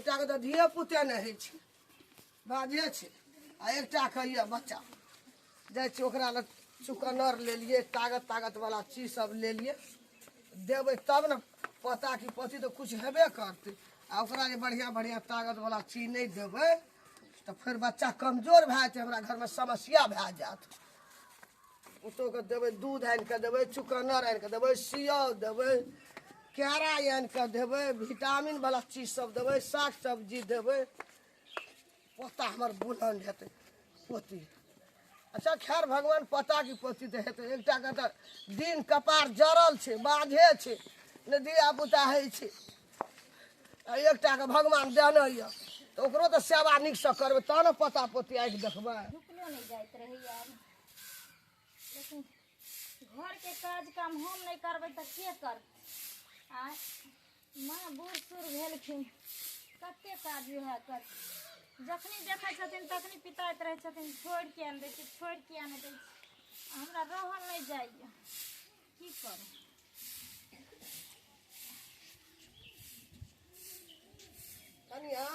एकटा के तो धिये पुते नहीं है छै बाजे छै आ एकटा कहिए बच्चा जाइ छी ओकरा लग चुकन्नर ले लिए ताकत वाला चीज सब ले लिए देबै तब न पता कि पति तो कुछ हेबे करतै आ ओकरा जे बढ़िया ताकत वाला चीज नहीं देबै तो फिर बच्चा कमजोर भए जेतै हमरा घर में समस्या भए जायत पुतोह के देबै दूध आनि के देबै चुकन्नर आनि के देबै सियौ देबै केरा आनि के देबै विटामिन वाला चीज सब देबै साग सब्जी देबै पोता हमर बुलंद हेतै पोती अच्छा खैर भगवान पता की पोती तो हेतै एकटा के तो दिन कपार जरल छै बाझे छै ने धिया पुता है छै आ एकटा के भगवान देने ये तो ओकरो तो सेवा नीक से करबै तब न पता पोती आँखि देखबै रुकलो नहीं जाइत रही यार लेकिन घर के काज काम हम नहीं करबै तो के कर आ माँ बूढ़ सूढ़ भेलखिन कते काज है कर जखनी देखै छथिन तखनी पिताइत रहै छथिन छोड़ के आन दै छी छोड़ के आन दै छी हमरा रहल नहीं जाइए की करू कनिया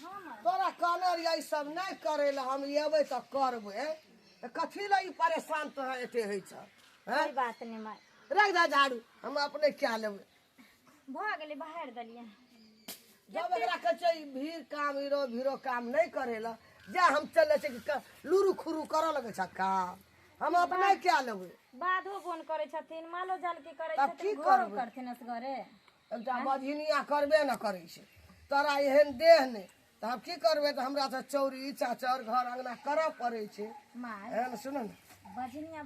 हम तोरा कहलर ई सब नहीं करे ला हम एबै तो करबै तो कथी ला ई परेशान तोरा एते होइ छ हैं कोई बात नहीं माँ रख दे झाड़ू हम अपने क्या लेबै भ गेलै बाहर दलिए जब एकरा कहै छै ई भीड़ काम भीरो काम नहीं करेला जा हम चले छै कि लुरु खुरु करऽ लगे छ काम हम अपने क्या लेबै बाधो बोन करे छथिन मालो जाल के करे तब की छथिन करबै? करथिन असगरे एकटा बझिनिया करबे न करै छै तोरा एहन देह नहीं तो हम की करबै तो हमरा से चौरी चाचर घर अंगना करऽ पड़ै छै माँ एहन सुन न बजनिया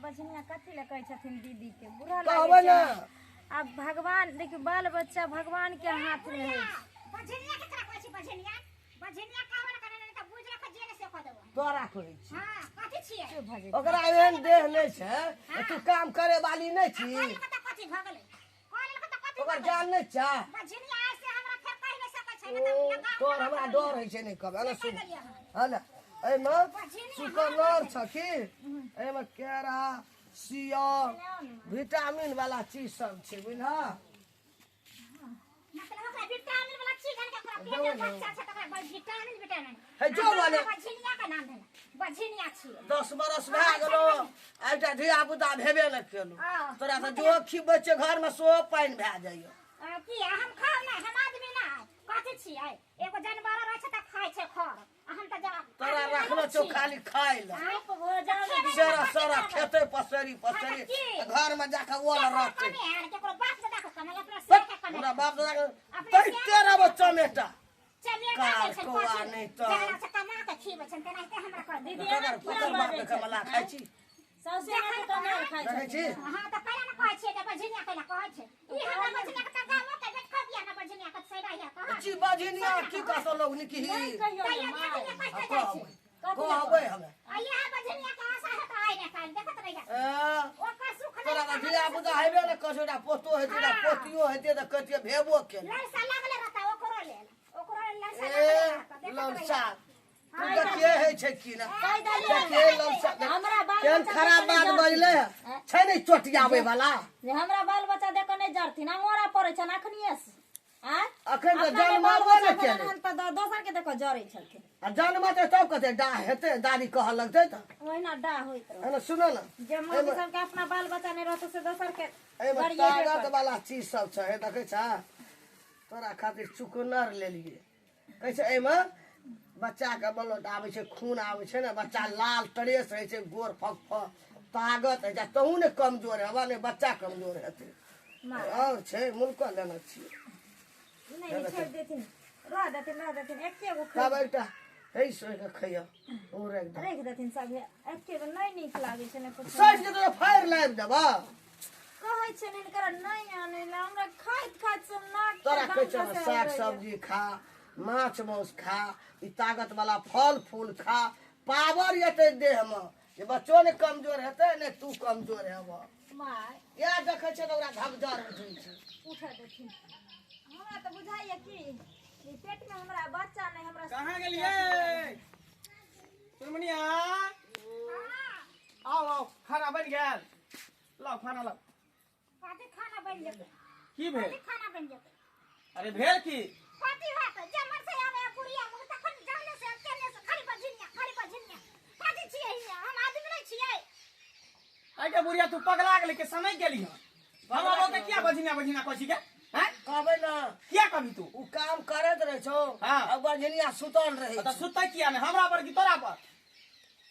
कथी ले कहै छथिन दीदी के बुरा कहबै लागे न छै अब भगवान देखियो बाल बच्चा भगवान के हाथ में है बजनिया के तरह कहै छी बजनिया कावर करे नहीं त बुझ रख जेल से क देबो तोरा कहै छी हां कथि छियै ओकरा एहन देह नहीं छै तू काम करे वाली नहीं छी कॉलेज के त कथि भ गेलै कॉलेज के त कथि ओकर जान नहीं छै बजनिया आज से हमरा फेर कहि नहीं सकै छै ओ मतलब लगा तोर हमरा डर होइ छै नहीं कहबै अरे सुन हला एमे चुकन्नर छ कि एमे केरा सिया विटामिन वाला चीज सब छै बुझला मतलब ओकरा विटामिन वाला चीज है ओकरा पेट में बच्चा छै त ओकरा विटामिन है जो वाले बजनिया का नाम है बजनिया छियै 10 बरस भए गेलो एकटा धिया पुता भेबे न केलो तोरा से जो खिबै छै घर में सो पानि भए जाइयो की हम खाव ना हम आदमी ना कथि छियै एगो जानवर रह छै त खाय छै खर हम त जा तोरा रखलो छौ खाली खाइ ल आप भोजन सारा खेते पसरी घर में जाके ओल रहते केकरो बाप से देखो कमल अपना से के कमल हमरा बाप दादा तै तेरा बच्चा मेटा चलिए कार कोआ नहीं तो जरा से कमा के खीबे छन तेनाहिते हमरा कर दीदी पकर बाप के कमला खाइ छी सबसे नहीं कमाल खाइ देखै छी हां त पहले न कहै छियै त बजनिया कहला कहै छै ई हमरा बजनिया के त गामो के देख खबिया न बजनिया के सैरा या कह छी बजनिया की कहतो लोग निकी नहीं कहियो माँ कहबै हमे आइया बजनिया के आशा है त आइ ने काल देखत रहिया ए ओकर सुख तोरा का धिया पुता हेबे न कसोटा पोतो हेते ना पोतियो हेते त कतिए भेबो केल लड़सा लागले रहता ओकरो लेल लड़सा ए ललसा तू के है छै की ना कहि देलियै के ललसा हमरा बाल केन बच्चा खराब बात बजले छै नहीं चोटियावे वाला जे हमरा बाल बच्चा देख नहीं जरथिन मोरा पड़े छन अखनिए से आ अखन त जन्माबो न केले त दोसर के देखो जरै छलखिन आ जन्मते तब कते डा हेते दादी कह लगते त ओहिना डा होइत रह एना सुनो न जे मोदी सब के अपना बाल बच्चा नहीं रहत से दोसर के एमे गरिये ताकत वाला चीज सब छै हे देखै छ तोरा खातिर चुकन्नर लेलिए कहै छै एमे बच्चा के ब्लड आबै छै खून आबै छै ने बच्चा लाल तरेस रहै छै गोर फक ताकत है जा तहू ने कमजोर है हवा ने बच्चा कमजोर हेतै और छै मुल्को लेना छियै नहीं छोड़ देथिन रह देथिन एके गो तब एकटा है सोइ के खइया और एकदम रख देथिन सब एके गो नहीं नीक लागे छै ने कुछ सच के तो फायर लाइव देबा कहै छै ने कर नहीं आने ला हमरा खाइत से नाक तोरा कहै छै साग सब्जी खा माछ मांस खा ई ताकत वाला फल फूल खा पावर एतै देह में जे बच्चो ने कमजोर हेतै ने तू कमजोर हेबा माय या देखै छै ओकरा धकधर उठै छै उठा देथिन हमरा तो बुझाइए कि ई पेट में हमरा बच्चा नहीं हमरा कहाँ गेलिए सुनमुनिया आओ खाना बन गेल लाओ खाना लाओ कथि खाना बन जेतै की भेल खाना बन जेतै अरे भेल की कथि होत जमा बुढ़िया तू पगला गेली के समय गेली हम बाबू के क्या बजिना बजिना कोची के हैं कहबै ना क्या कभी तू उ काम करत रहे छौ हाँ। अब बजनिया सुतल रहे तो सुतै किया ने हमरा पर की तोरा पर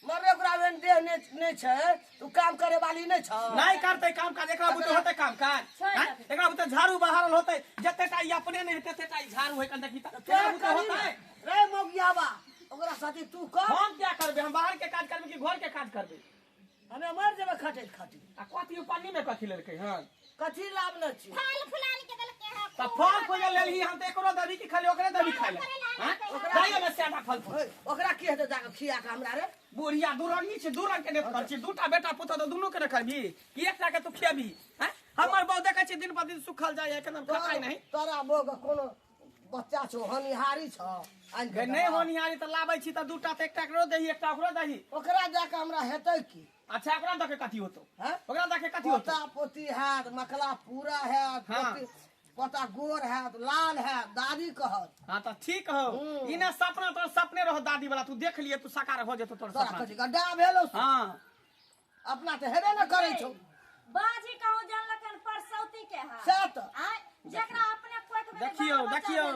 मरे ओकरा में देह नहीं छै तू काम करे वाली नहीं छ नहीं करते काम काज एकरा बुते होते काम काज हैं? एकरा बुते झाड़ू बहारल होते जते टाई अपने नहीं तेते टाई झाड़ू है कन देखी त एकरा बुते होते रे मोगियाबा ओकरा साथी तू कर हम क्या करबे हम बाहर के काज करबे कि घर के काज करबे हमें मर जेबे खटे खटी आ कथी पन्नी में कथी लेलकै हां कथी लाभ न छी फल फुलानी के देलके है त फल फूल लेलही हम त एकरो दबी की खाली ओकरे दबी खाइले हैं दाइयो में सेटा फल फूल ओकरा की हेतै जाके खिया के हमरा रे बुढ़िया दूरंगी छै दूरंग के नेत कर छी दूटा बेटा पुत तो दुनू के ने करबी कि एकटा के तू खियाबी हैं हमर बहु देखे छी दिन पर दिन सुखल जाय एकदम खटाई नहीं तोरा बोग कोनो बच्चा छौ हनिहारी छ गे नहीं होनिहारी त लाबै छी त दूटा त एकटा करो दही एकटा ओकरो दही ओकरा जाके हमरा हेतै की अच्छा ओकरा दके कथी होतो हैं ओकरा दके कथी होतो पोता पोती हैत मकला पूरा हैत हाँ। पोता गोर हैत लाल हैत दादी कहत हां त ठीक हो ई ना सपना तो सपने रहो दादी वाला तू देख लिए तू साकार हो जेतो तोर तोरा सपना कथी गड्ढा भेलौ हां अपना तो हेबे न करै छौ बाजी कहूँ जानलकन परसौती के है सैह त आय जेकरा अपने कोई के देखियो देखियो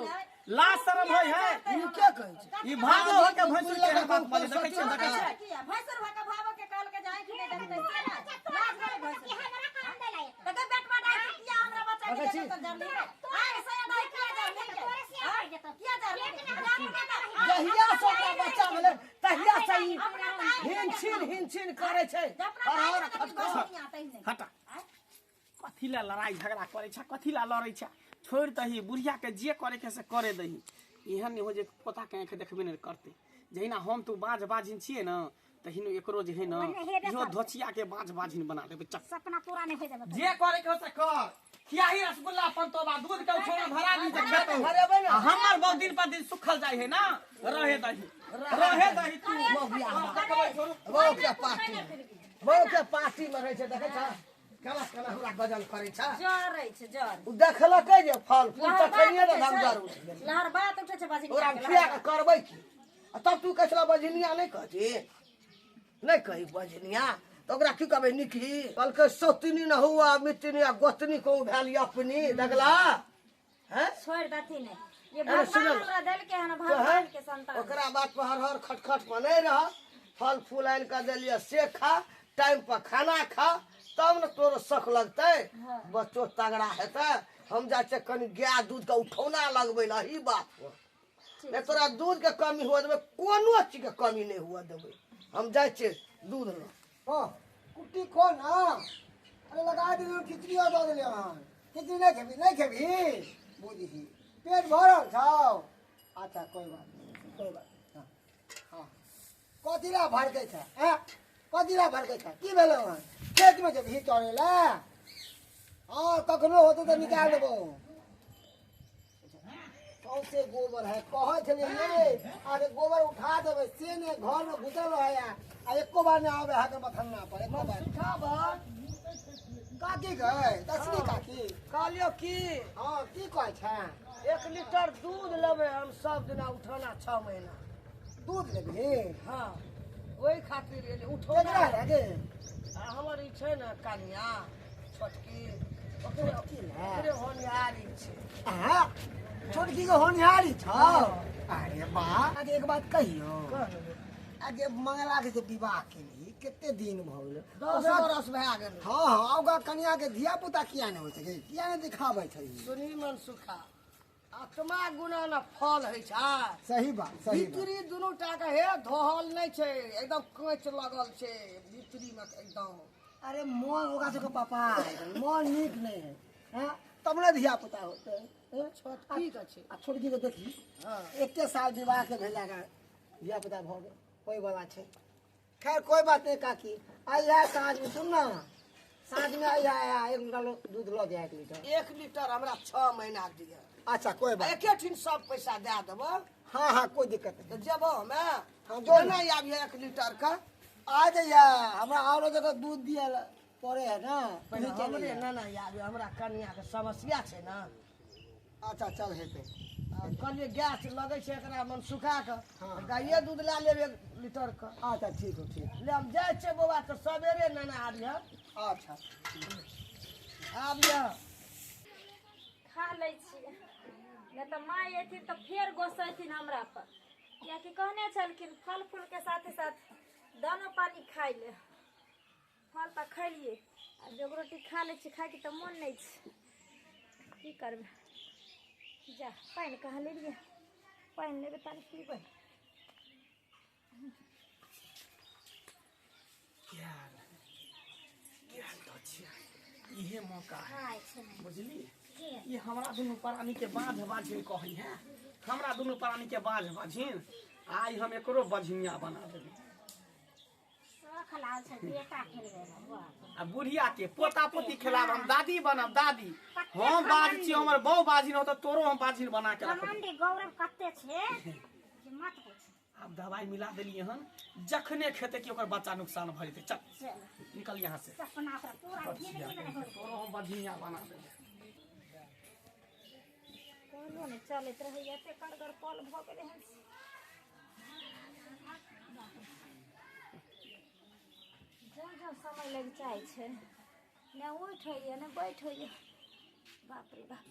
लाज शरम होय है ई के कहै छै ई भागो हो के भैंसुर के बात पर देखै छी देखै छी किया भैंसुर भका भावो के काल के जाए कि नहीं देखते से लाज करे भैंसुर हमरा काम देले तो के बेटवा डाल के किया हमरा बच्चा के देते तो जल्दी आय से डाल किया जल्दी किया जल्दी जहिया से ओकरा बच्चा भेलै तहिया से ई हिनछिन करै छै और खटखट हटा कथी ला लड़ाई झगड़ा करे छ कथी ला लड़ै छ छोड़ दही बुढ़िया के जे करे के से करे दही एहन नहीं हो जे पोता के आंख देखबे नहीं करते जहिना हम तू बाज बाजिन छिए न तहिन एकरो जे है न इहो धोचिया के बाज बाजिन बना देबे चक सपना पूरा नहीं हो जाबे जे करे के हो से कर खियाही रसगुल्ला पंतोबा दूध के छोड़ा भरा दी से खेतो खरेबै न हमर बहुत दिन पर दिन सुखल जाय है ना रहे दही तू मोगिया देखबै छोरू बहु के पार्टी में रहै छै देखै छ केना केना हमरा गजल करै छ जर रही छे जर उ देखलकै जे फल फूल त खनिए न हमगर उठि गेल लहर बात उठे छे बाजी ओकरा खिया के करबै की आ तब तू कहला बजनिया नहीं कहती नहीं कही बजनिया तो ओकरा की कहबै निकी कहलकै सौतनी न हुआ मितनी आ गोतनी को भेल अपनी देखला हैं छोड़ दथी नहीं ये अरे सुनो भगवान हमरा देल के है ना भगवान के संतान ओकरा बात पर हर हर खटखट में नहीं रह फल फूल आन के देलिए से खा टाइम पर खाना खा तब न तोर शक लगतै बच्चो तगड़ा हेतै हम जा छै कनी गाय दूध के उठौना लगबै ला ई बात पर नहीं तोरा दूध के कमी हुआ देबै कोनो चीज के कमी नहीं हुआ देबै हम जाइ छियै दूध ल हाँ कुट्टी खो ना अरे लगा दी खिचड़ी और दो दिले हन खिचड़ी नहीं खेबी बुझी पेट भरल छौ अच्छा कोई बात नहीं हाँ हाँ कथिला भड़कै छ हैं कथिला भड़कै छ की भेलै हन खेत में जेबही चढ़े ला हाँ कखनो होतो तो निकाल देबो सौंसे गोबर है कहै छलियै ये अरे गोबर उठा देबै से ने घर में घुसल रहे आ एको बार नहीं आवे हाथ मथन्ना पर एको बार उठाबह काकी गए दसनी काकी कहलियो की हाँ की कहै छै 1 लीटर दूध लेबै हम सब दिना उठौना 6 महीना दूध लेबही हाँ ओहि खातिर एलियै केकरा उठौना है गे आ हमर ई छै न कनिया छोटकी ओकरे छोटकी ने? ओकरे होनिहारी छै हाँ छोटकी के होनिहारी छौ अरे वाह आगे एक बात कहियो आगे मंगला के जे विवाह केली कते दिन भ गेलै 10 बरस भए गेल हाँ हाँ ओकरा कनिया के धिया पुता किया नहीं होइ छै किया नहीं दिखाबै छै सुनी मन सुखा आत्मा गुना न फल है छै सही बात सही बात भीतरी दुनू टा के हे धोहल नहीं छै एकदम कोच लगल छै भीतरी में एकदम अरे मन ओकरा सबके पापा मन नीक नहीं है हैं तब ने धिया पुता होते हैं? छोटकी के छै आ छोटकी के देखी हाँ एके साल विवाह के भेला का धिया पुता भ गेल कोई बात छै खैर कोई बात नहीं काकी आई है साँझ में सुन ना साँझ में आई है 1 लीटर दूध लो जाए 1 लीटर 1 लीटर हमरा 6 महीना दिया अच्छा कोई बात एके ठिन सब पैसा दे देबो हाँ हाँ कोई दिक्कत नहीं तो जेबो हमे हाँ, जो नहीं आबिए 1 लीटर का आ जाइए हमरा और जगह दूध दिया पड़े है ना पहले पहले हमरे ना ना आबिए हमरा कनिया के समस्या छै ना अच्छा चल हेते कहलिए गैस लगे छै एकरा मन सुखा के हाँ। गाये दूध ला लेब 1 लीटर का अच्छा ठीक हो ठीक ले हम जाय छै बौआ तो सवेरे ना ना आबिए अच्छा आब जा खा लै छियै नहीं तो माँ अयथिन तो फेर गोसैथिन हमरा पर कियाकि कहने छलखिन फल फूल के साथ साथ दानो पानी खाइ ले फल तऽ खैलियै आ जोग रोटी खा लै छी खायके तऽ मोन नहि छै की करबै जा पानि कहाँ लेलियै पानि लेबै पानि पीबै इहे मौका है खाइ छै बुझली ये हमरा दुनू प्राणी के बाँझ बाझिन कही है हमरा दुनू प्राणी के बाँझ बाझिन आई हम एकरो बझिया बना देबै शौख लागल छै बेटा खेलबै आ बुढ़िया के पोता पोती खिलाब हम दादी बनब दादी हम बाज छी हमर बहु बाझिन हो तऽ तोरो हम बाझिन बना के रखब घमंडी गौरव कते छै जे मत पूछ अब दवाई मिला देलिए हन जखने खेते कि ओकर बच्चा नुकसान भऽ जेतै चल चल निकल यहाँ से सपना से पूरा जिंदगी में हो तोरो हम बझिया बना देबै कोनो नहि चलैत रहैया एते करगर पल भऽ गेलै हन जब जब समय लागि जाइ छै ने उठि होइए ने बैठ होइए बाप रे बाप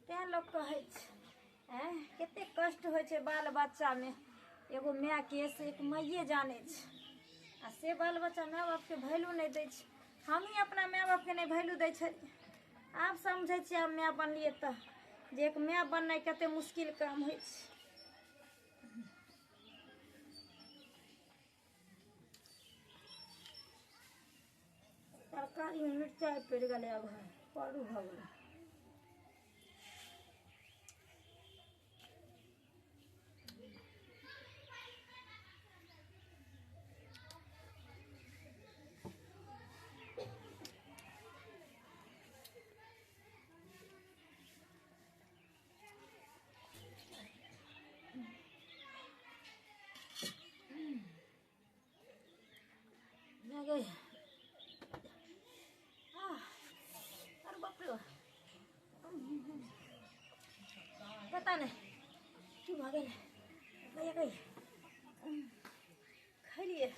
तैँ लोक कहै छै कतेक कष्ट होइ छै बाल बच्चामे एगो मायके से एक माइए जानै छै आ से बाल बच्चा माय बापके वैल्यू नहि दै छै हमही अपना माय बापके नहि वैल्यू दै छलियै आब समझै छियै आब माय बनलियै तऽ जे एक माय बननाइ कतेक मुश्किल काम होइ छै तरकारीमे मिरचाइ पड़ि गेलै अब करू भऽ गेलै गई अरे बाप रे पता नहीं की भऽ गेल भैया गई खैलिए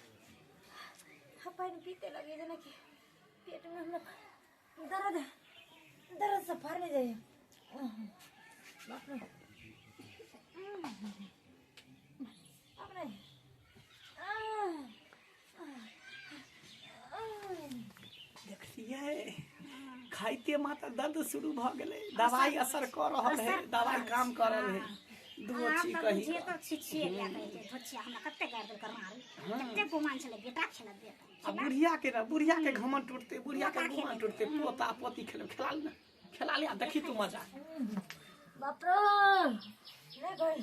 पानी पीते लगे जेना कि पेट में हमरा दर्द से फरने जाइए बाप रे बाप रे देखलिए खाइते मात्र दर्द शुरू भऽ गेलै दवाई असर कऽ रहल है दवाई काम कर रहल है दूगो छी कही जे तो छिछिए लिया कहै छै धोछिया हमरा कते गार देल करमारी कते गुमान छले बेटा खेला बेटा आ बुढ़िया के घमंड टूटते बुढ़िया के गुमान टूटते पोता पोती खेला ले खेला ले देखी तू मजा बाप रे ले गई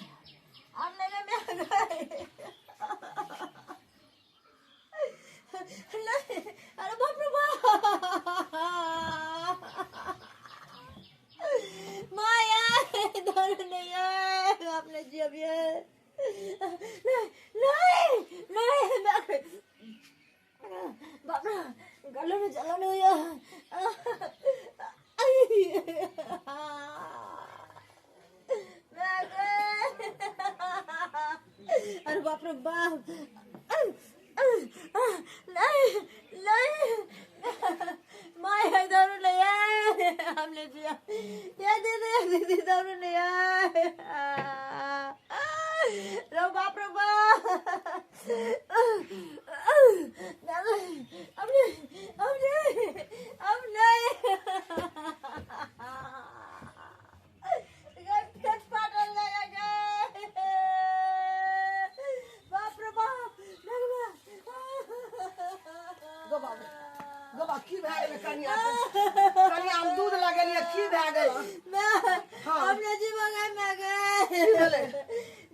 अब ले में गई अरे बाप रे माया डर नहीं है आपने जी अब ये नहीं बाप रे गले में जलन हुई अरे बाप रे बाप नहीं माया दारू ले आए हमने दिया ये दीदी दारू ले आए रो बाप रे बाप अब नहीं पेट फाटल लगेगा बाप रे बाप गोबा की भए गेलै कनिया हम दूध लगेलिए की भए गेलै हमने जी मंगाई में गए की भेलै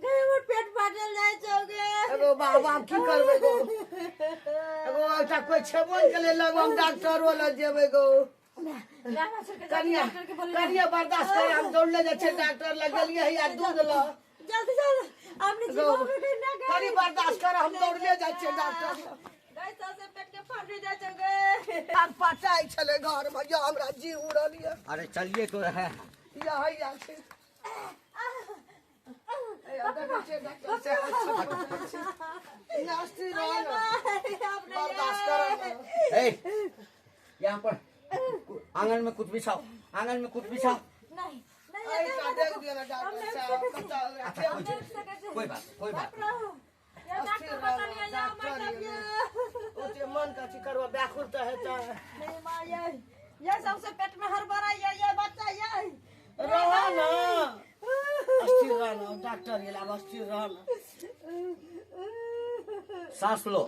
मोर पेट फाटल जाइ छौगे एगो बाबा की करबै गो एगो एकटा कोई छेबो नहि केलै लग हम डॉक्टरो लग जेबै गो कनिया बर्दाश्त करे हम दौड़ले जाइ छै डॉक्टर लग गेलिए या दूध ल जल्दी आपने जी मंगाई कनी बर्दाश्त कर हम दौड़ले जाइ छै डॉक्टर लग गाय से पेट के फाटि जाइ छौगे आग पटाई छले घर में जो हमरा जी उड़ल ये अरे चलिए तो है यही आ छै डॉक्टर से नास्ती बर्दाश्त कर यहाँ पर आंगन में कुछ बिछाओ, आंगन में कुछ बिछाओ। नहीं नहीं आई का देख दिया ना डॉक्टर साहब कच्चा हो गया अच्छा कोई बात कोई बात ये डॉक्टर बता लिया या मतलब ओते मन का चिकरवा व्याकुल तो है तो नहीं मां ये सबसे पेट में हड़बड़ा ये बच्चा ये रहा ना अस्थिर रहना डॉक्टर ये लाभ अस्थिर रहना सांस लो।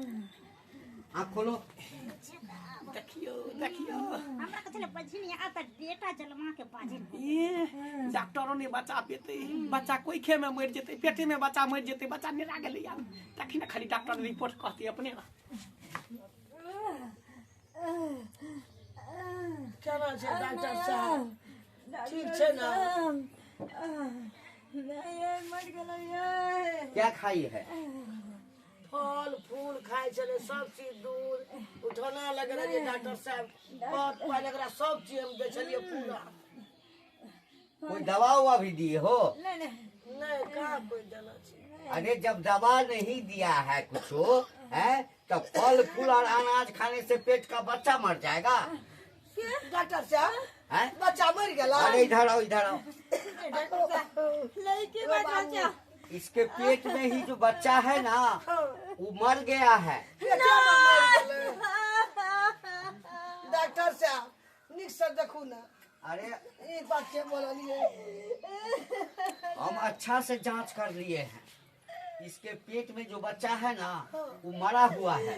आँख खोलो। देखियो देखियो हमरा के चले बझिनी आ त बेटा जलमा के बाजिन ये डॉक्टरों ने बचा पेते बच्चा कोई खे में मर जेते पेटे में बच्चा मर जेते बच्चा निरा गेले यार देखी ना खाली डॉक्टर ने रिपोर्ट कहती अपने ना केना छै डॉक्टर साहब ठीक छै ना नहीं ये मर गेलै ये क्या खाई है? फल फूल खाए चले सब चीज दूध उठौना लग रहा है डॉक्टर साहब बहुत पहले एकरा सब चीज हम दे चलिए पूरा कोई दवा उवा भी दिए हो? नहीं कहाँ कोई देना चाहिए अरे जब दवा नहीं दिया है कुछो है तो फल फूल और अनाज खाने से पेट का बच्चा मर जाएगा। डॉक्टर साहब है बच्चा मर गया अरे इधर आओ इधर आओ। लड़की बच्चा इसके पेट में ही जो बच्चा है ना वो मर गया है। डॉक्टर साहब निक से देखू ना अरे ये बात के बोलिए हम अच्छा से जांच कर लिए हैं। इसके पेट में जो बच्चा है ना वो मरा हुआ है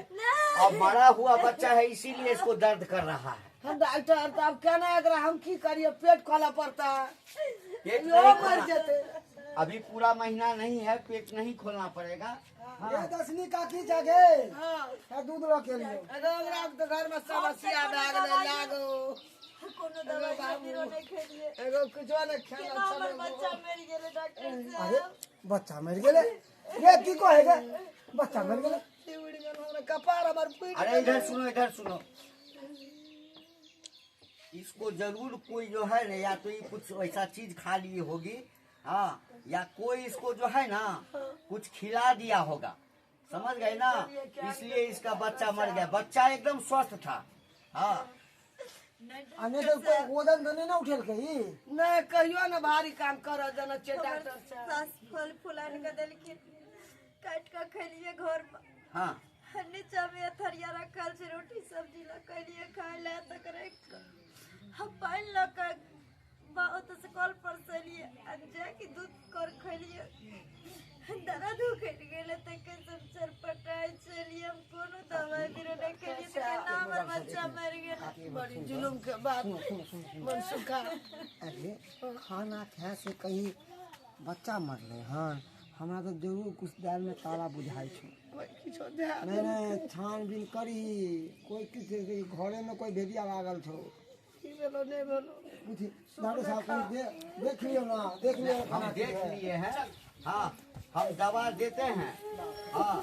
और मरा हुआ बच्चा है इसीलिए इसको दर्द कर रहा है। हम डॉक्टर तो अब कहना है अगर हम की करिए पेट खोला पड़ता है पेट यो नहीं मर खोलना- जाते अभी पूरा महीना नहीं है, पेट नहीं खोलना पड़ेगा। ये दसनी काकी जागे हाँ दूध लो के लिए रोज रात तो घर में समस्या भए गेलै लागो कोनो दवाई खातिर नहीं खेलिए एगो कुछो नहीं खेला हमर बच्चा चलो मर गेलै डॉक्टर अरे साहब बच्चा मर गेले ये की कहेगा बच्चा मर गेले उड़ गेल हमरा कपार हमर फूट अरे इधर सुनो इधर सुनो। इसको जरूर कोई जो है ना या तो ये कुछ ऐसा चीज खा ली होगी हाँ या कोई इसको जो है ना कुछ खिला दिया होगा, समझ गए ना, इसलिए इसका बच्चा मर गया। बच्चा एकदम स्वस्थ था। हाँ आने तो कोई गोदन धने ना उठेल कही नहीं कहियो ना भारी काम कर देना चाहिए डॉक्टर साहब सास फल फुलाने का देलखिन काट के खैलिए घर में हाँ नीचा में थरिया रखल छै रोटी सब्जी ला कहलिए खाए ला तक रख हम पानी ला के बहुत से कल पर सलिए जाके दूध कर खैलिए दर्द उखड़ गेले त कैसे चरपटाई चलिए हम कोनो दवाई बिना नहीं खेलिए त केना हमर बच्चा मर गेल बड़ी जुलुम के बात मन सुखा अरे खाना खाए से कहीं बच्चा मरले हाँ हमरा तो जरूर कुछ दाल में ताला बुझाई छो किछो ध्यान नहीं नहीं छानबीन करी कोई किसी घरे में कोई भेदिया लागल छो की भेलो नहीं भेलो पूछी डॉक्टर साहब कहीं देख लियो ना देख लियो हम खाना देख लिए हैं। हाँ हम दवा देते हैं। हाँ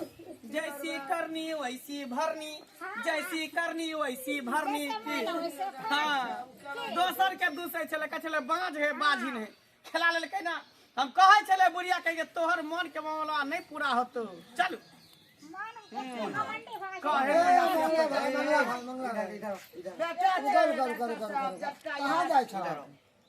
जैसी करनी वैसी भरनी जैसी करनी वैसी भरनी की हाँ दोसर के दूसरे चले कहे चले बाँझ है बाझिन है खिला लेलकै ना हम कहे चले बुढ़िया कहे तोहर मन के मामला नहीं पूरा होतो चलू कहाँ जाए छो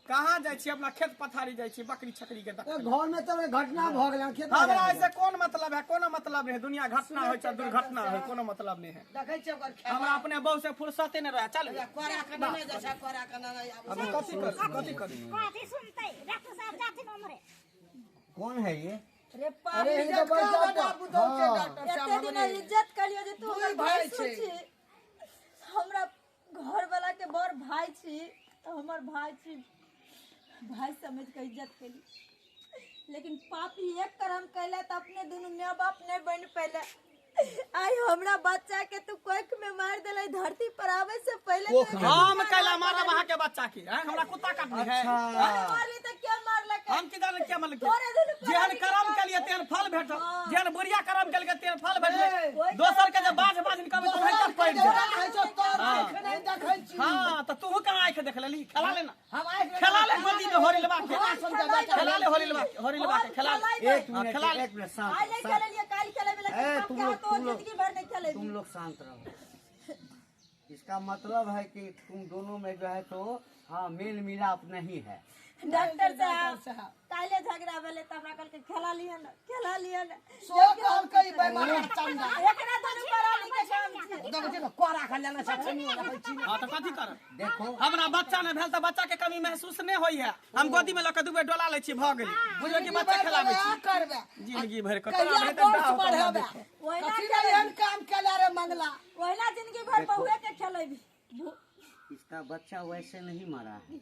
कहाँ जाइ छी अपना खेत पथारी जाइ छी बकरी छकरी के देखै घर में तो घटना भ गेल खेत हमरा ऐसे कौन मतलब है कोनो मतलब नहीं है दुनिया घटना हो चाहे दुर्घटना हो कोनो मतलब नहीं है देखै छै ओकर खेला हमरा अपने बहु से फुर्सते नहीं रहे चल कोरा के नहीं जैसा कोरा के नहीं अभी कथी करी कथी सुनतै डॉक्टर साहब जाथिन हमरे कौन है ये? अरे अरे पापी इनका बच्चा बाबू दो के हाँ। डॉक्टर एते साहब दिन हमरे इज्जत कलियो जे तू तू हमर भाई भाई छै। छी हमरा घर वाला के बड़ भाई छी तो हमर भाई छी भाई समझ के इज्जत केली लेकिन पापी एक कर्म कैले तो अपने दोनों माँ बाप नहीं बन पैले आई हमरा बच्चा के तू कोख में मार देले धरती पर आवे से पहले कोख में? हम कैला मारा वहां के बच्चा की हैं हमरा कुत्ता काटनी है अरे मारली तो क्या मारला के हम किधर क्या मतलब तोरे दुनू जेहन कर्म के लिए तेहन फल भेटल जेहन बुढ़िया कर्म के लिए तेहन फल भेटल ओइ दोसर के जे बाज बाज निकलबे तो है पड़ तोरा जाए कहै छौ तोर आँखि नहीं देखै छी हां तो तू कहां आँख आंखें देख लेली खेला लेना हम आए खेला ले गोदी में होरी लबा के खेला ले होरी लबा के खेला ले एक मिनट खेला ले एक मिनट शांत आज नहीं खेले लिए काल खेले में ए, लेकिन तुम क्या लोग- तो तुम लोग- जिंदगी भर नहीं खेले तुम लोग शांत रहो। इसका मतलब है कि तुम दोनों में जो है तो हाँ मेल मिलाप नहीं है। डॉक्टर साहब साहब काले झगड़ा भेले त हमरा कल के खेला लिया ना सो काम कई बेमार चंदा एकरा दोनों परानी के काम छी देखो जे कोरा खा लेना सब नहीं होगा छी हां तो कथी कर देखो हमरा बच्चा ने भेल त बच्चा के कमी महसूस नहीं होई है हम गोदी में लके दुबे डोला ले छी भ गेली बुझो कि बच्चा खिलाबै छी करबे जिंदगी भर के कहिया तोरा कोर्स बढ़ाबे ओहिना कथी ले एहन काम केला रे मंगला ओहिना जिंदगी भर बहुए के खेलेबी इसका बच्चा वैसे नहीं मरा है,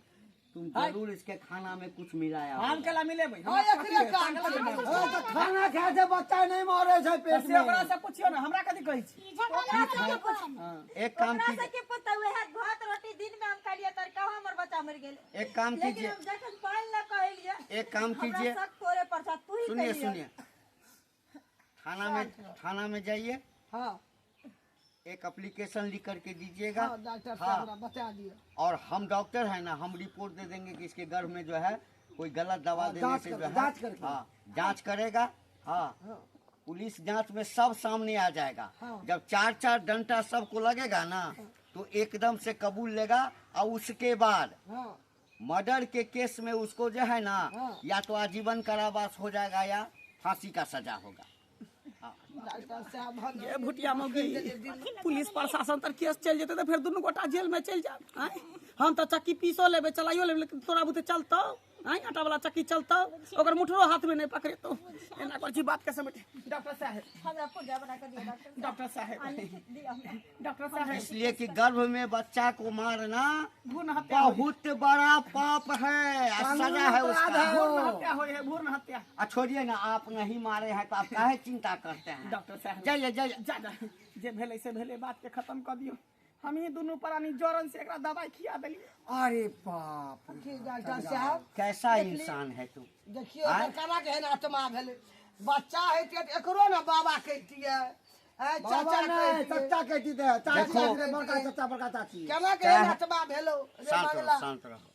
तुम जरूर इसके खाना में कुछ मिलाया हम होगा। केला मिले भाई हां एकरे काम तो खाना खाए से बच्चा नहीं मरे छै पेट से में। ओकरा से पूछियो ना हमरा कथी कहै छी ओकरा से कुछ एक काम ओकरा से कीजिए के पता हुए है भात रोटी दिन में हम खालिए तर का हमर बच्चा मर गेल एक काम लेकिन कीजिए हम जखन पाल न कहलिए एक काम कीजिए हमरा सब तोरे पर था तू ही सुनिए कहिए। सुनिए थाना में जाइए हां एक एप्लीकेशन लिख करके दीजिएगा हां डॉक्टर हाँ। साहब हमरा बता दियो और हम डॉक्टर हैं ना हम रिपोर्ट दे देंगे कि इसके गर्भ में जो है कोई गलत दवा देने जांच से कर- जो है जांच करके। हाँ जांच करेगा हाँ पुलिस जांच में सब सामने आ जाएगा हाँ। जब 4-4 डंडा सबको लगेगा ना तो एकदम से कबूल लेगा और उसके बाद हां मर्डर के केस में उसको जो है ना हाँ। या तो आजीवन कारावास हो जाएगा या फांसी का सजा होगा। डॉक्टर साहब हम ये भुटिया मौगी पुलिस प्रशासन तर केस चल जेते तो फिर दुनू गोटा जेल में चल जाब आय हम तो चक्की पीसो लेबे चलाइयो लेबे लेकिन तोरा बुते चलतो आय आटा वाला चक्की चलतो ओकर मुठरो हाथ में नहीं पकड़े तो एना कर छी बात के समेट डॉक्टर साहब हमरा पूजा बना के दिया डॉक्टर साहब दिया हमरा डॉक्टर साहब इसलिए कि गर्भ में बच्चा को मारना भ्रूण हत्या बहुत बड़ा पाप है और सजा है उसका। भ्रूण हत्या होय है भ्रूण हत्या छोड़िए ना आप नहीं मारे हैं तो आप काहे चिंता करते हैं। डॉक्टर साहब जाइए जाइए जा जा जे भेले से भेले बात के खत्म कर दियो हम ही दोनों प्राणी जोरन से एकरा दवाई खिया देली अरे बाप रे। ठीक डॉक्टर साहब कैसा इंसान है तू। देखियो एकर केना के एहन आत्मा भेले बच्चा है ते एकरो ना बाबा कहतिए ए बाबा चाचा नहीं कहतिए चचा कहती थे चाची देखो। रे बड़का चचा बड़का चाची। केना के एहन आत्मा भेलो रे शांत मंगला रहो शांत रहो।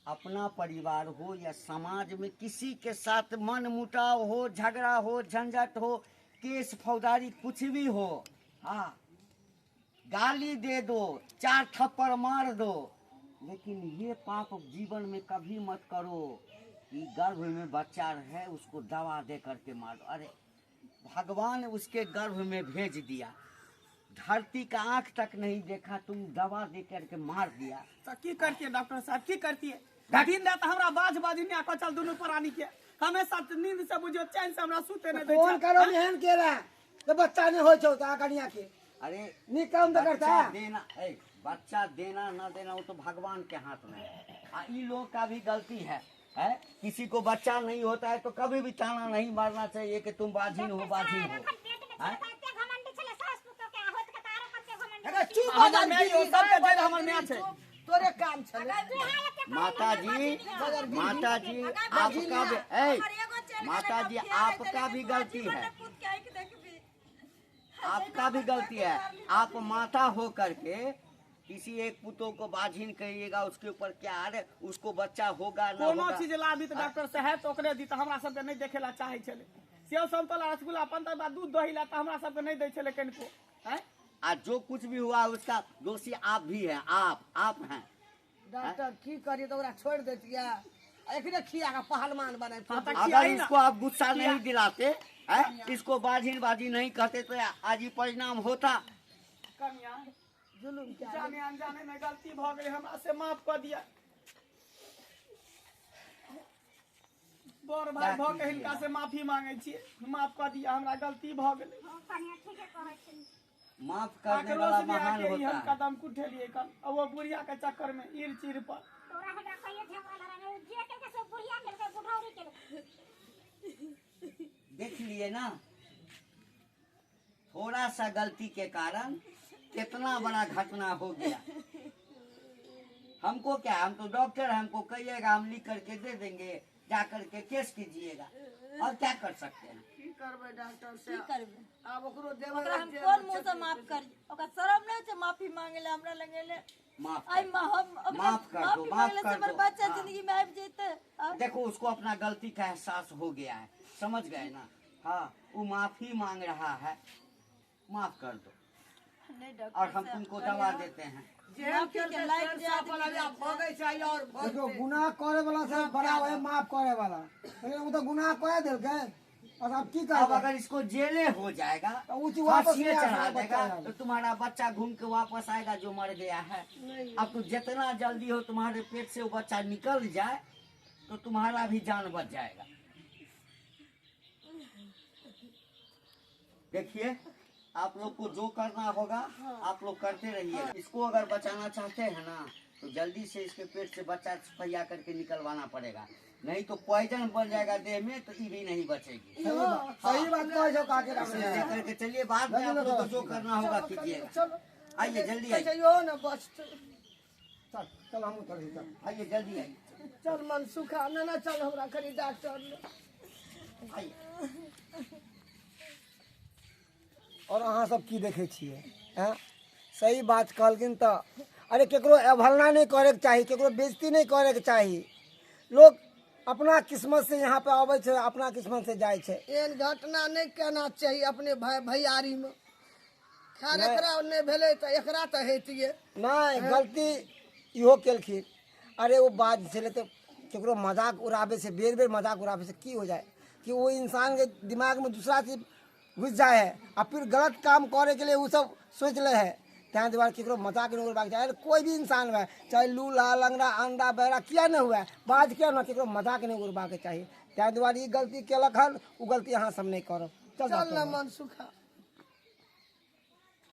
अपना परिवार हो या समाज में किसी के साथ मन मुटाव हो झगड़ा हो झंझट हो केस फौजदारी कुछ भी हो हाँ गाली दे दो 4 थप्पड़ मार दो लेकिन ये पाप जीवन में कभी मत करो कि गर्भ में बच्चा है उसको दवा दे करके मार दो। अरे भगवान उसके गर्भ में भेज दिया धरती का आंख तक नहीं देखा तुम दवा दे करके मार दिया। तो की करती डॉक्टर साहब की करती दिन रात हमरा बाज ने आको चल दोनों प्राणी के हमेशा नींद से बुझियो चैन से हमरा सुते नहीं फोन दै करो निहन के रे तो बच्चा नहीं होय छौ ता कनिया के अरे नी काम तो करता बच्चा है। देना बच्चा देना ना देना वो तो भगवान के हाथ में है। इन लोग का भी गलती है किसी को बच्चा नहीं होता है तो कभी भी ताना नहीं मारना चाहिए कि तुम बाझिन हो बाझिन हो। हैं? अरे चुप हमर बजा में यो सब के जेल हमर में छै तोरे काम छले माता जी आपका भी माता जी आपका भी गलती है आपका भी गलती है। आप माता हो करके किसी एक पुतों को बाझिन कहिएगा उसके ऊपर क्या है उसको बच्चा होगा ना कोनो होगा। चीज लाबी तो डॉक्टर साहब तो ओकरे दी तो हमरा सब के नहीं देखेला चाहे छले सेव संतोला रसगुल्ला 15 बार दूध दही ला तो हमरा सब के नहीं दै छले कनको हैं आज जो कुछ भी हुआ उसका दोषी आप भी हैं आप हैं। डॉक्टर की करी तो ओकरा छोड़ देतिया एकरे खिया का पहलवान बने हाँ, तो अगर इसको आप गुस्सा नहीं दिलाते इसको बाझिन बाजी नहीं कहते तो आज ही परिणाम होता। कन्या जुलुम क्या जाने अनजाने में गलती भ गई हमरा से माफ कर दिया बड़ भाई भ के हिनका से माफी मांगे छिए माफ कर दिया हमरा गलती भ गेलै माफ करने वाला महान हम होता है। कदम उठेलिए कल और वो बुढ़िया के चक्कर में ईर चीर पर देख लिए ना थोड़ा सा गलती के कारण कितना बड़ा घटना हो गया। हमको क्या हम तो डॉक्टर हैं हमको कहिएगा हम लिख करके दे देंगे जा करके केस कीजिएगा और क्या कर सकते हैं। करबै डॉक्टर की से करबै आब ओकरो देबै ओकरा हम जेल कोन में मुंह से चेक माफ करबै। करी ओकरा शरम नहीं छै माफी मांगे ले हमरा लगे ले माफ आई कर हम ओकरा माफ कर दो, माफी माफ मांगले कर से हमर दो। बच्चा हाँ। जिंदगी में आबि जेतै देखो उसको अपना गलती का एहसास हो गया है, समझ गए ना। हाँ, वो माफी मांग रहा है, माफ कर दो नहीं और डॉक्टर हम तुमको दवा देते हैं। जेल माफी चलते के लायक सर जे साफ आदमी वाला भोगै छै और देखो भोगतै। गुनाह करे वाला से बड़ा है माफ करे वाला, लेकिन वो तो गुनाह करे दिलके और अब की अब करबे। अगर इसको जेले हो जाएगा, तो वो चीज वापस फांसी नहीं आ चढ़ा सकता देगा, बच्चा। तो तुम्हारा बच्चा घूम के वापस आएगा जो मर गया है। अब तो जितना जल्दी हो तुम्हारे पेट से वो बच्चा निकल जाए तो तुम्हारा भी जान बच जाएगा। देखिए, आप लोग को जो करना होगा आप लोग करते रहिए। इसको अगर बचाना चाहते हैं ना तो जल्दी से इसके पेट से बच्चा छुपैया करके निकलवाना पड़ेगा, नहीं तो पॉइजन बन जाएगा देह में तो ये भी नहीं बचेगी। सही बात कहे जो काके रख इसलिए लेकर के चलिए, बाद में आप लोग को जो करना होगा कीजिएगा। चलो आइए जल्दी कैसे आइए, यो न बचतै। चल चल हम चल चल। आइए जल्दी आइए, चल मन सुखा ना चल हमरा करी डॉक्टर ले। आइए। और अहाँ सब की देखे छियै हैं? सही बात कहलखिन तो अरे केकरो अवहेलना नहीं करे के चाही, केकरो बेइज्जती नहीं करे के चाही। लोग अपना किस्मत से यहाँ पे आवे छै, अपना किस्मत से जाए छै। एहन घटना नहीं कहना चाहिए अपने भाई भैयारी में। खैर नहीं। एकरा नहीं भेलै तो एकरा तो हेतिए। नहीं गलती इहो केलखिन। अरे वो बात छलै तो केकरो मजाक उड़ावे से बेर बेर मजाक उड़ावे से की हो जाए कि वो इंसान के दिमाग में दूसरा चीज घुस जाए है और फिर गलत काम करे के लिए वो सब सोच ले है। तैं दुआरे केकरो मजाक नहीं उड़बाक चाही। कोई भी इंसान हुआ चाहे लूला लंगड़ा अंधा बहरा किया नहीं हुआ बात किया ना केकरो मजाक नहीं उड़बाक चाही। तैं दुआरे ई गलती केलक हन, वो गलती अहाँ सब नहीं करब। चल चल डॉक्टर न बाबू। मन सुखा।